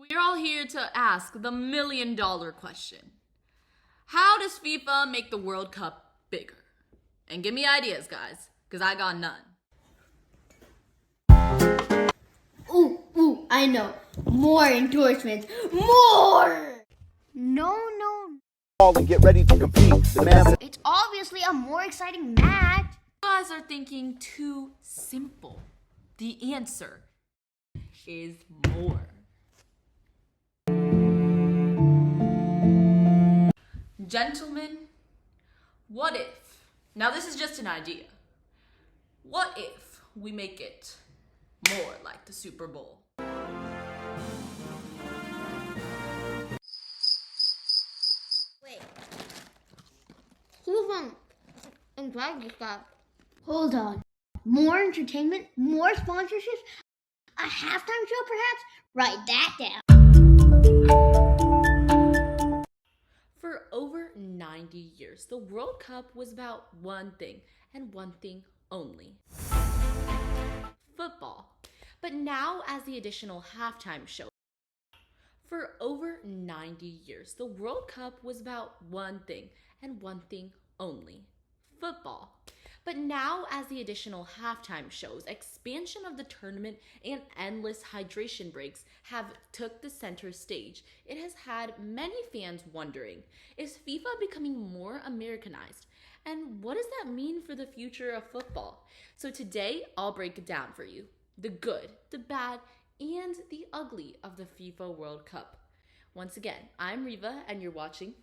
We're all here to ask the $1,000,000 question. How does FIFA make the World Cup bigger? And give me ideas, guys, because I got none. Ooh, I know. More endorsements. More! No. And get ready to compete. It's obviously a more exciting match. You guys are thinking too simple. The answer is more. Gentlemen, what if, now this is just an idea, what if we make it more like the Super Bowl? Wait. Who's inside this guy? Hold on. More entertainment? More sponsorships? A halftime show, perhaps? Write that down. For over 90 years, the World Cup was about one thing and one thing only: football. But now, as the additional halftime show, for over 90 years, the World Cup was about one thing and one thing only: football. But now, as the additional halftime shows, expansion of the tournament and endless hydration breaks have took the center stage, it has had many fans wondering, is FIFA becoming more Americanized? And what does that mean for the future of football? So today, I'll break it down for you: the good, the bad, and the ugly of the FIFA World Cup. Once again, I'm Riva, and you're watching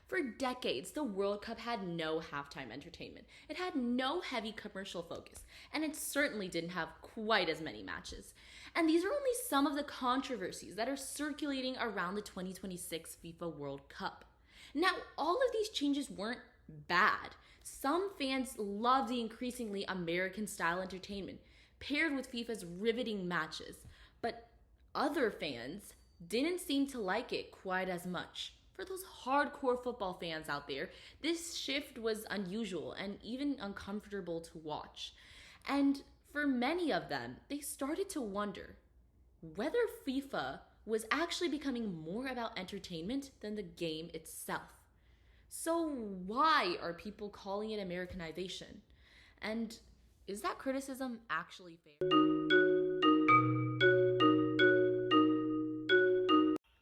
For decades, the World Cup had no halftime entertainment. It had no heavy commercial focus, and it certainly didn't have quite as many matches. And these are only some of the controversies that are circulating around the 2026 FIFA World Cup. Now, all of these changes weren't bad. Some fans love the increasingly American-style entertainment paired with FIFA's riveting matches, but other fans didn't seem to like it quite as much. For those hardcore football fans out there, this shift was unusual and even uncomfortable to watch. And for many of them, they started to wonder whether FIFA was actually becoming more about entertainment than the game itself. So why are people calling it Americanization? And is that criticism actually fair?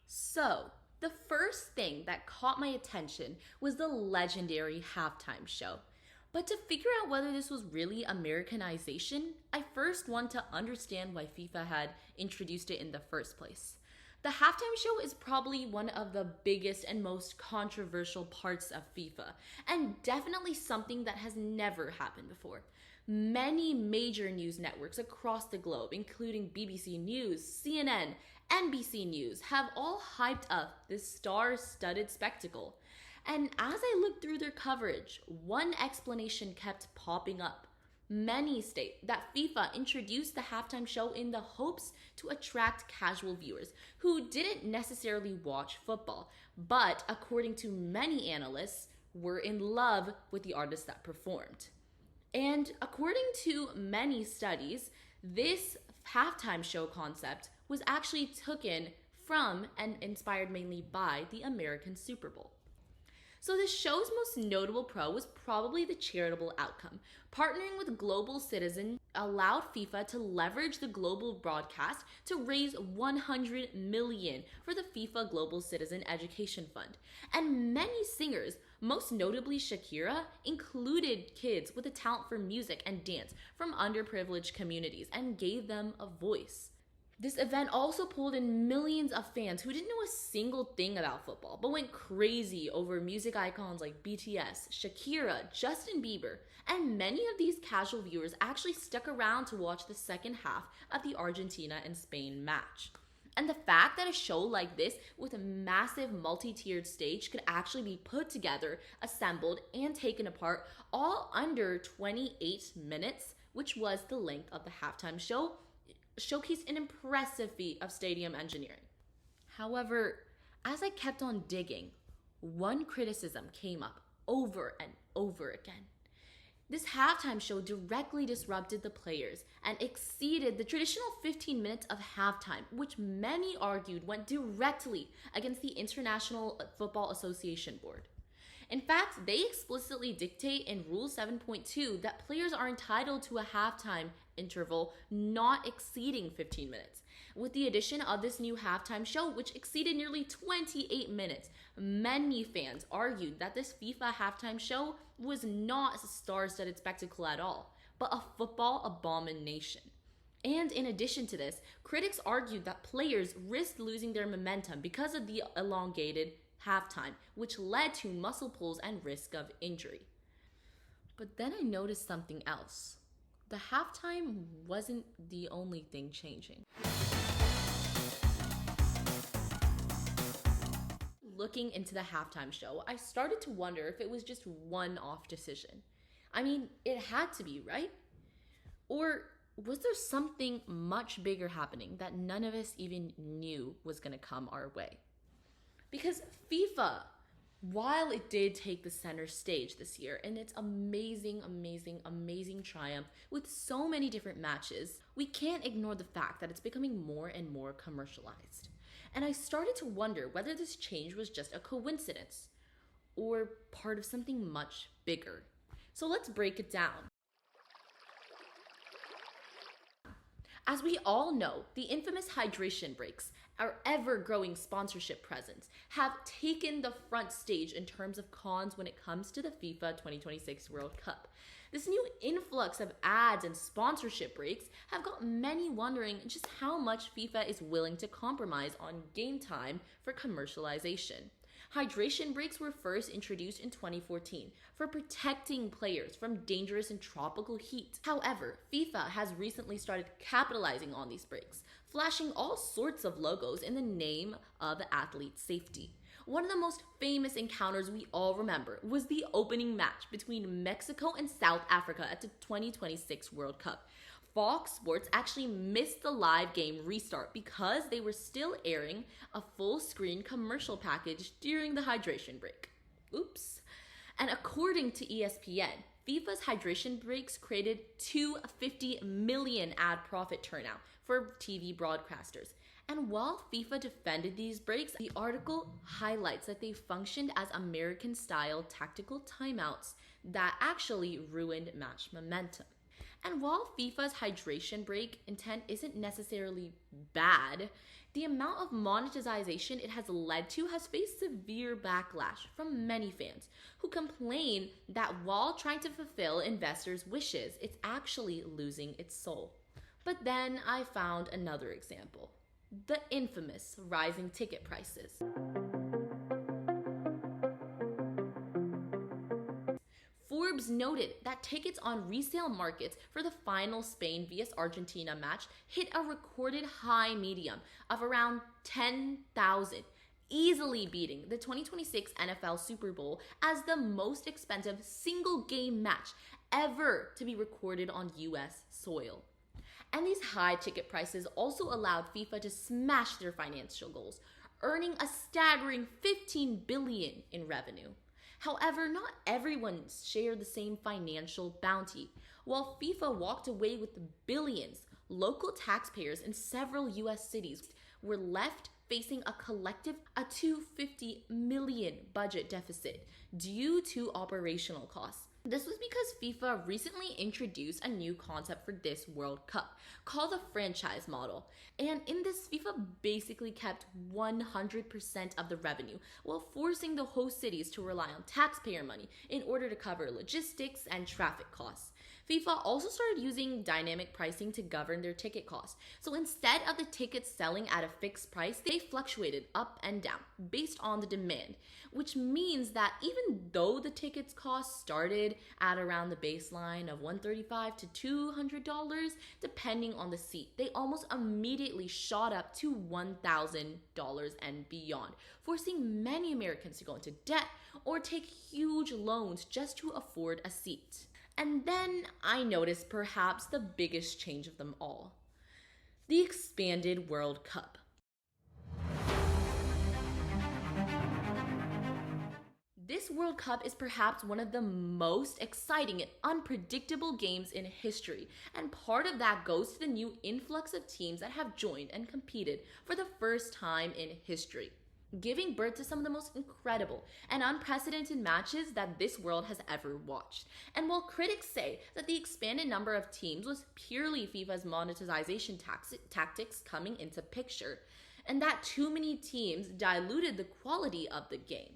So, the first thing that caught my attention was the legendary halftime show. But to figure out whether this was really Americanization, I first want to understand why FIFA had introduced it in the first place. The halftime show is probably one of the biggest and most controversial parts of FIFA, and definitely something that has never happened before. Many major news networks across the globe, including BBC News, CNN, NBC News, have all hyped up this star-studded spectacle. And as I looked through their coverage, one explanation kept popping up. Many state that FIFA introduced the halftime show in the hopes to attract casual viewers who didn't necessarily watch football, but according to many analysts, were in love with the artists that performed. And according to many studies, this halftime show concept was actually taken from and inspired mainly by the American Super Bowl. So the show's most notable pro was probably the charitable outcome. Partnering with Global Citizen allowed FIFA to leverage the global broadcast to raise $100 million for the FIFA Global Citizen Education Fund. And many singers, most notably Shakira, included kids with a talent for music and dance from underprivileged communities and gave them a voice. This event also pulled in millions of fans who didn't know a single thing about football, but went crazy over music icons like BTS, Shakira, Justin Bieber, and many of these casual viewers actually stuck around to watch the second half of the Argentina and Spain match. And the fact that a show like this with a massive multi-tiered stage could actually be put together, assembled, and taken apart all under 28 minutes, which was the length of the halftime show, showcased an impressive feat of stadium engineering. However, as I kept on digging, one criticism came up over and over again. This halftime show directly disrupted the players and exceeded the traditional 15 minutes of halftime, which many argued went directly against the International Football Association Board. In fact, they explicitly dictate in Rule 7.2 that players are entitled to a halftime interval not exceeding 15 minutes. With the addition of this new halftime show, which exceeded nearly 28 minutes, many fans argued that this FIFA halftime show was not a star-studded spectacle at all, but a football abomination. And in addition to this, critics argued that players risked losing their momentum because of the elongated halftime, which led to muscle pulls and risk of injury. But then I noticed something else. The halftime wasn't the only thing changing. Looking into the halftime show, I started to wonder if it was just one-off decision. I mean, it had to be, right? Or was there something much bigger happening that none of us even knew was going to come our way? Because FIFA, while it did take the center stage this year in its amazing triumph with so many different matches, we can't ignore the fact that it's becoming more and more commercialized. And I started to wonder whether this change was just a coincidence or part of something much bigger. So let's break it down. As we all know, the infamous hydration breaks, our ever-growing sponsorship presence, have taken the front stage in terms of cons when it comes to the FIFA 2026 World Cup. This new influx of ads and sponsorship breaks have got many wondering just how much FIFA is willing to compromise on game time for commercialization. Hydration breaks were first introduced in 2014 for protecting players from dangerous and tropical heat. However, FIFA has recently started capitalizing on these breaks, flashing all sorts of logos in the name of athlete safety. One of the most famous encounters we all remember was the opening match between Mexico and South Africa at the 2026 World Cup. Fox Sports actually missed the live game restart because they were still airing a full-screen commercial package during the hydration break. Oops. And according to ESPN, FIFA's hydration breaks created 250 million ad profit turnout for TV broadcasters. And while FIFA defended these breaks, the article highlights that they functioned as American-style tactical timeouts that actually ruined match momentum. And while FIFA's hydration break intent isn't necessarily bad, the amount of monetization it has led to has faced severe backlash from many fans who complain that while trying to fulfill investors' wishes, it's actually losing its soul. But then I found another example: the infamous rising ticket prices. Forbes noted that tickets on resale markets for the final Spain vs Argentina match hit a recorded high medium of around 10,000, easily beating the 2026 NFL Super Bowl as the most expensive single game match ever to be recorded on US soil. And these high ticket prices also allowed FIFA to smash their financial goals, earning a staggering $15 billion in revenue. However, not everyone shared the same financial bounty. While FIFA walked away with billions, local taxpayers in several US cities were left facing a collective $250 million budget deficit due to operational costs. This was because FIFA recently introduced a new concept for this World Cup called the franchise model. And in this, FIFA basically kept 100% of the revenue while forcing the host cities to rely on taxpayer money in order to cover logistics and traffic costs. FIFA also started using dynamic pricing to govern their ticket costs. So instead of the tickets selling at a fixed price, they fluctuated up and down based on the demand, which means that even though the tickets cost started at around the baseline of $135 to $200, depending on the seat, they almost immediately shot up to $1,000 and beyond, forcing many Americans to go into debt or take huge loans just to afford a seat. And then I noticed perhaps the biggest change of them all: the expanded World Cup. This World Cup is perhaps one of the most exciting and unpredictable games in history, and part of that goes to the new influx of teams that have joined and competed for the first time in history, giving birth to some of the most incredible and unprecedented matches that this world has ever watched. And while critics say that the expanded number of teams was purely FIFA's monetization tactics coming into picture, and that too many teams diluted the quality of the game.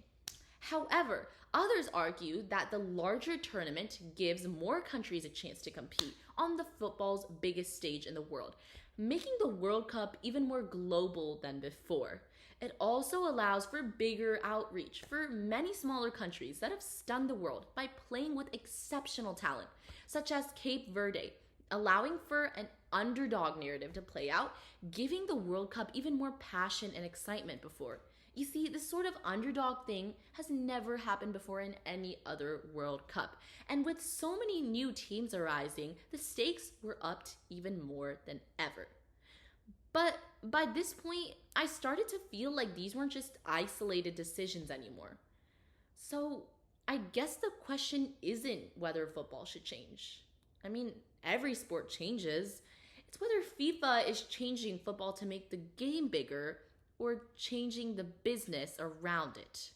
However, others argue that the larger tournament gives more countries a chance to compete on the football's biggest stage in the world, making the World Cup even more global than before. It also allows for bigger outreach for many smaller countries that have stunned the world by playing with exceptional talent, such as Cape Verde, allowing for an underdog narrative to play out, giving the World Cup even more passion and excitement before. You see, this sort of underdog thing has never happened before in any other World Cup. And with so many new teams arising, the stakes were upped even more than ever. But by this point, I started to feel like these weren't just isolated decisions anymore. So I guess the question isn't whether football should change. I mean, every sport changes. It's whether FIFA is changing football to make the game bigger or changing the business around it.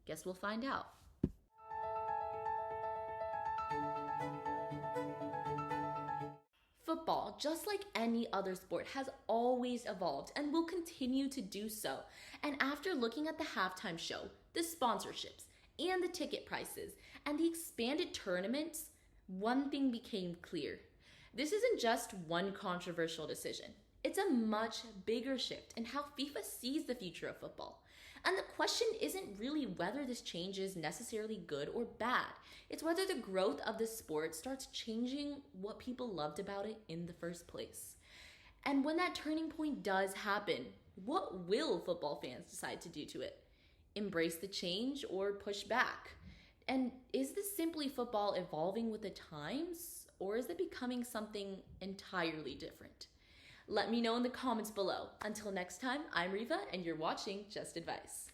Guess we'll find out. Football, just like any other sport, has always evolved and will continue to do so. And after looking at the halftime show, the sponsorships, and the ticket prices, and the expanded tournaments, one thing became clear. This isn't just one controversial decision. It's a much bigger shift in how FIFA sees the future of football. And the question isn't really whether this change is necessarily good or bad. It's whether the growth of the sport starts changing what people loved about it in the first place. And when that turning point does happen, what will football fans decide to do to it? Embrace the change or push back? And is this simply football evolving with the times, or is it becoming something entirely different? Let me know in the comments below. Until next time, I'm Riva, and you're watching Just Advice.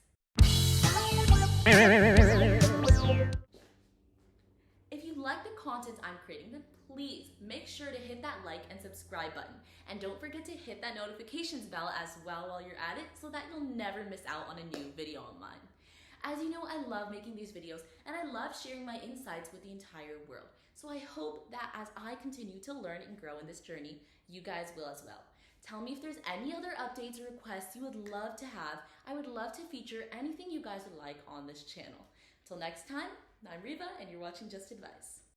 If you like the content I'm creating, then please make sure to hit that like and subscribe button. And don't forget to hit that notifications bell as well while you're at it so that you'll never miss out on a new video of mine. As you know, I love making these videos and I love sharing my insights with the entire world. So I hope that as I continue to learn and grow in this journey, you guys will as well. Tell me if there's any other updates or requests you would love to have. I would love to feature anything you guys would like on this channel. Till next time, I'm Riva and you're watching Just Advice.